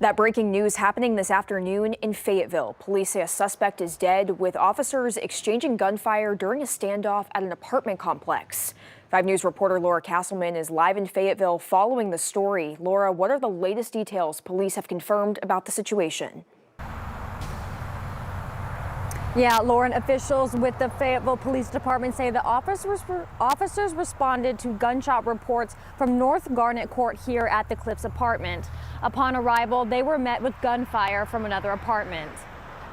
That breaking news happening this afternoon in Fayetteville. Police say a suspect is dead, with officers exchanging gunfire during a standoff at an apartment complex. 5 News reporter Laura Castleman is live in Fayetteville following the story. Laura, what are the latest details police have confirmed about the situation? Yeah, Lauren, officials with the Fayetteville Police Department say the officers responded to gunshot reports from North Garnet Court here at the Cliffs apartment. Upon arrival, they were met with gunfire from another apartment.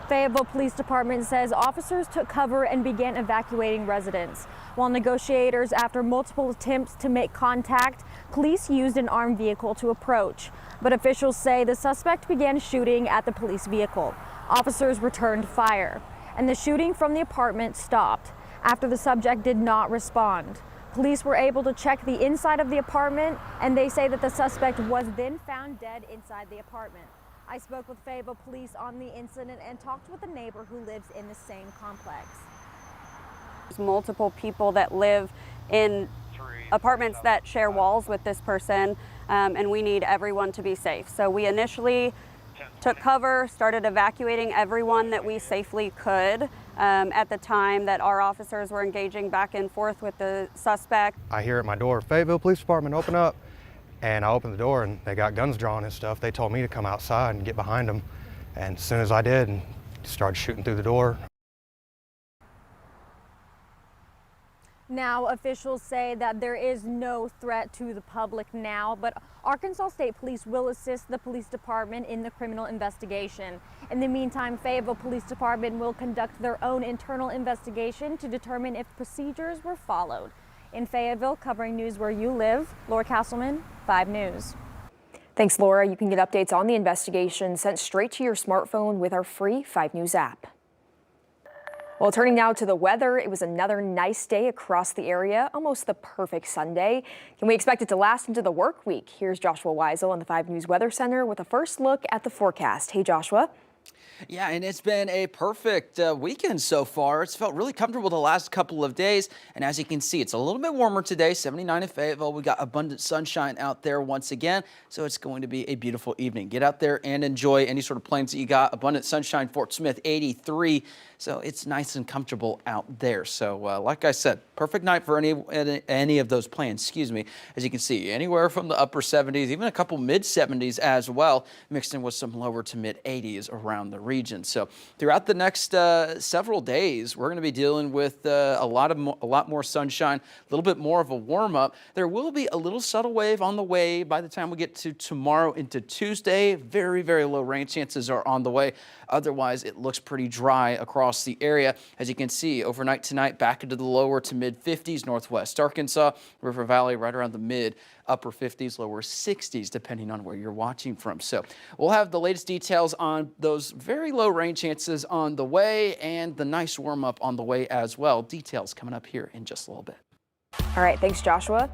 Fayetteville Police Department says officers took cover and began evacuating residents. While negotiators, after multiple attempts to make contact, police used an armed vehicle to approach. But officials say the suspect began shooting at the police vehicle. Officers returned fire, and the shooting from the apartment stopped after the subject did not respond. Police were able to check the inside of the apartment, and they say that the suspect was then found dead inside the apartment. I spoke with Fayetteville police on the incident and talked with a neighbor who lives in the same complex. There's multiple people that live in apartments that share walls with this person, and we need everyone to be safe. So we initially took cover, started evacuating everyone that we safely could at the time that our officers were engaging back and forth with the suspect. I hear at my door, Fayetteville Police Department, open up. And I opened the door and they got guns drawn and stuff. They told me to come outside and get behind them. And as soon as I did, and started shooting through the door. Now, officials say that there is no threat to the public now, but Arkansas State Police will assist the police department in the criminal investigation. In the meantime, Fayetteville Police Department will conduct their own internal investigation to determine if procedures were followed. In Fayetteville, covering news where you live, Laura Castleman, 5 News. Thanks, Laura. You can get updates on the investigation sent straight to your smartphone with our free 5 News app. Well, turning now to the weather, it was another nice day across the area, almost the perfect Sunday. Can we expect it to last into the work week? Here's Joshua Weisel on the 5 News Weather Center with a first look at the forecast. Hey, Joshua. Yeah, and it's been a perfect weekend so far. It's felt really comfortable the last couple of days. And as you can see, it's a little bit warmer today, 79 in Fayetteville. We got abundant sunshine out there once again. So it's going to be a beautiful evening. Get out there and enjoy any sort of plans that you got. Abundant sunshine, Fort Smith, 83. So it's nice and comfortable out there. So like I said, perfect night for any of those plans, excuse me. As you can see, anywhere from the upper 70s, even a couple mid 70s as well, mixed in with some lower to mid 80s around the region. So throughout the next several days, we're going to be dealing with a lot more sunshine, a little bit more of a warm up. There will be a little subtle wave on the way by the time we get to tomorrow into Tuesday. Very, very low rain chances are on the way. Otherwise, it looks pretty dry across the area. As you can see, overnight tonight, back into the lower to mid 50s, northwest Arkansas, River Valley, right around the mid upper 50s, lower 60s, depending on where you're watching from. So we'll have the latest details on those very low rain chances on the way and the nice warm up on the way as well. Details coming up here in just a little bit. All right, thanks, Joshua.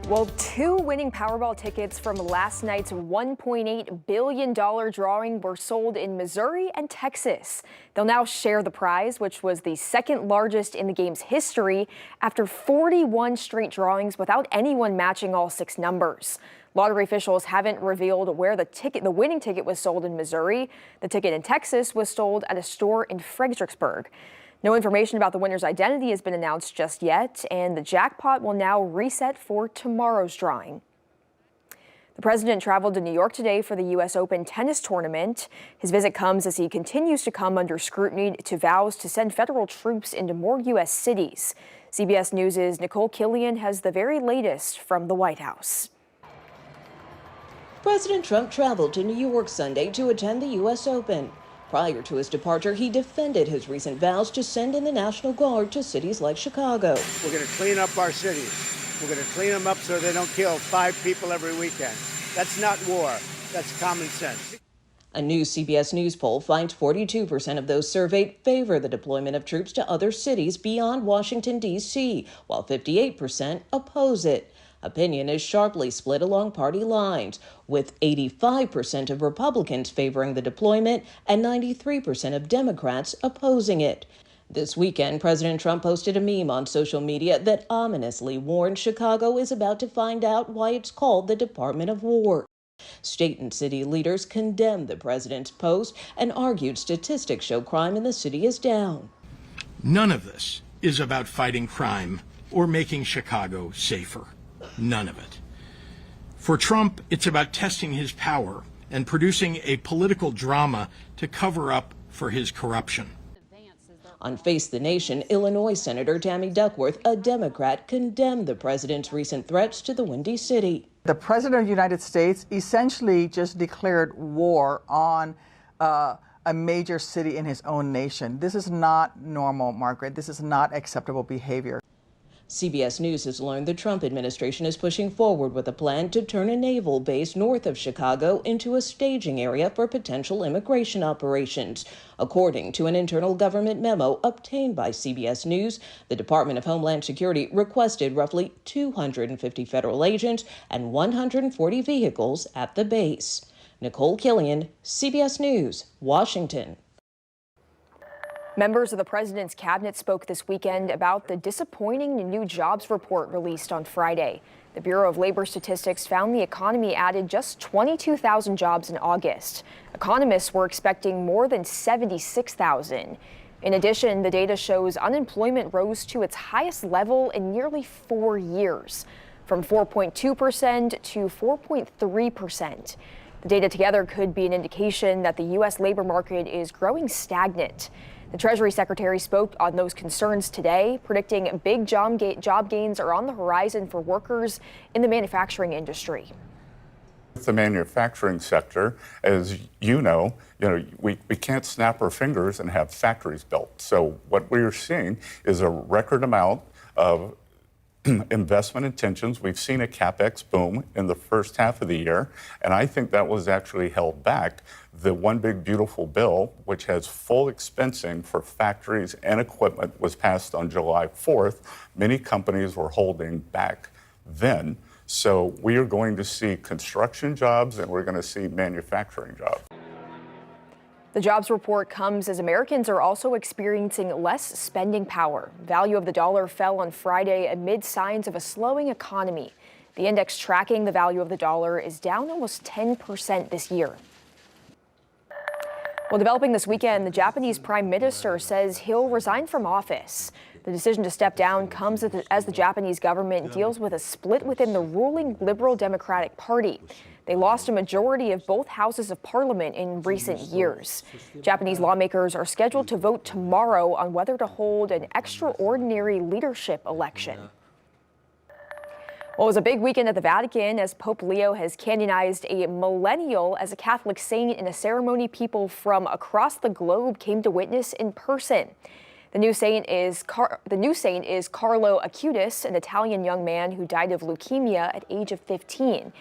Well, 2 winning Powerball tickets from last night's $1.8 billion drawing were sold in Missouri and Texas. They'll now share the prize, which was the second largest in the game's history, after 41 straight drawings without anyone matching all 6 numbers. Lottery officials haven't revealed where the winning ticket was sold in Missouri. The ticket in Texas was sold at a store in Fredericksburg. No information about the winner's identity has been announced just yet, and the jackpot will now reset for tomorrow's drawing. The president traveled to New York today for the U.S. Open tennis tournament. His visit comes as he continues to come under scrutiny to vows to send federal troops into more U.S. cities. CBS News' Nicole Killian has the very latest from the White House. President Trump traveled to New York Sunday to attend the U.S. Open. Prior to his departure, he defended his recent vows to send in the National Guard to cities like Chicago. We're going to clean up our cities. We're going to clean them up so they don't kill 5 people every weekend. That's not war. That's common sense. A new CBS News poll finds 42% of those surveyed favor the deployment of troops to other cities beyond Washington, D.C., while 58% oppose it. Opinion is sharply split along party lines, with 85% of Republicans favoring the deployment and 93% of Democrats opposing it. This weekend, President Trump posted a meme on social media that ominously warned Chicago is about to find out why it's called the Department of War. State and city leaders condemned the president's post and argued statistics show crime in the city is down. None of this is about fighting crime or making Chicago safer. None of it. For Trump, it's about testing his power and producing a political drama to cover up for his corruption. On Face the Nation, Illinois Senator Tammy Duckworth, a Democrat, condemned the president's recent threats to the Windy City. The President of the United States essentially just declared war on a major city in his own nation. This is not normal, Margaret. This is not acceptable behavior. CBS News has learned the Trump administration is pushing forward with a plan to turn a naval base north of Chicago into a staging area for potential immigration operations. According to an internal government memo obtained by CBS News, the Department of Homeland Security requested roughly 250 federal agents and 140 vehicles at the base. Nicole Killian, CBS News, Washington. Members of the president's cabinet spoke this weekend about the disappointing new jobs report released on Friday. The Bureau of Labor Statistics found the economy added just 22,000 jobs in August. Economists were expecting more than 76,000. In addition, the data shows unemployment rose to its highest level in nearly 4 years, from 4.2% to 4.3%. The data together could be an indication that the U.S. labor market is growing stagnant. The Treasury Secretary spoke on those concerns today, predicting big job gains are on the horizon for workers in the manufacturing industry. The manufacturing sector, as you know, we can't snap our fingers and have factories built. So what we're seeing is a record amount of investment intentions. We've seen a CapEx boom in the first half of the year, and I think that was actually held back. The One Big Beautiful Bill, which has full expensing for factories and equipment, was passed on July 4th. Many companies were holding back then. So we are going to see construction jobs and we're going to see manufacturing jobs. The jobs report comes as Americans are also experiencing less spending power. Value of the dollar fell on Friday amid signs of a slowing economy. The index tracking the value of the dollar is down almost 10% this year. Well, developing this weekend, the Japanese prime minister says he'll resign from office. The decision to step down comes as the Japanese government deals with a split within the ruling Liberal Democratic Party. They lost a majority of both houses of parliament in recent years. Japanese lawmakers are scheduled to vote tomorrow on whether to hold an extraordinary leadership election. Well, it was a big weekend at the Vatican as Pope Leo has canonized a millennial as a Catholic saint in a ceremony people from across the globe came to witness in person. The new saint is Carlo Acutis, an Italian young man who died of leukemia at age of 15.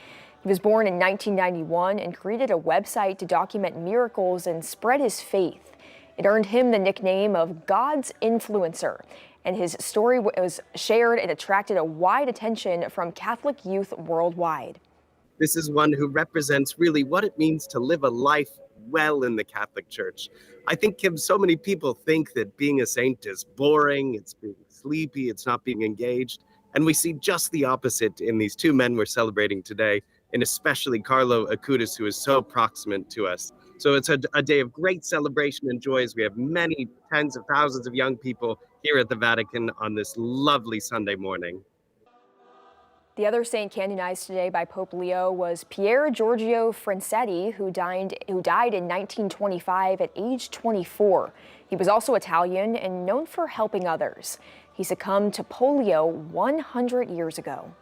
He was born in 1991 and created a website to document miracles and spread his faith. It earned him the nickname of God's Influencer, and his story was shared and attracted a wide attention from Catholic youth worldwide. This is one who represents really what it means to live a life well in the Catholic Church. I think, Kim, so many people think that being a saint is boring, it's being sleepy, it's not being engaged. And we see just the opposite in these two men we're celebrating today, and especially Carlo Acutis, who is so proximate to us. So it's a day of great celebration and joy as we have many tens of thousands of young people here at the Vatican on this lovely Sunday morning. The other saint canonized today by Pope Leo was Pier Giorgio Francetti, who died in 1925 at age 24. He was also Italian and known for helping others. He succumbed to polio 100 years ago.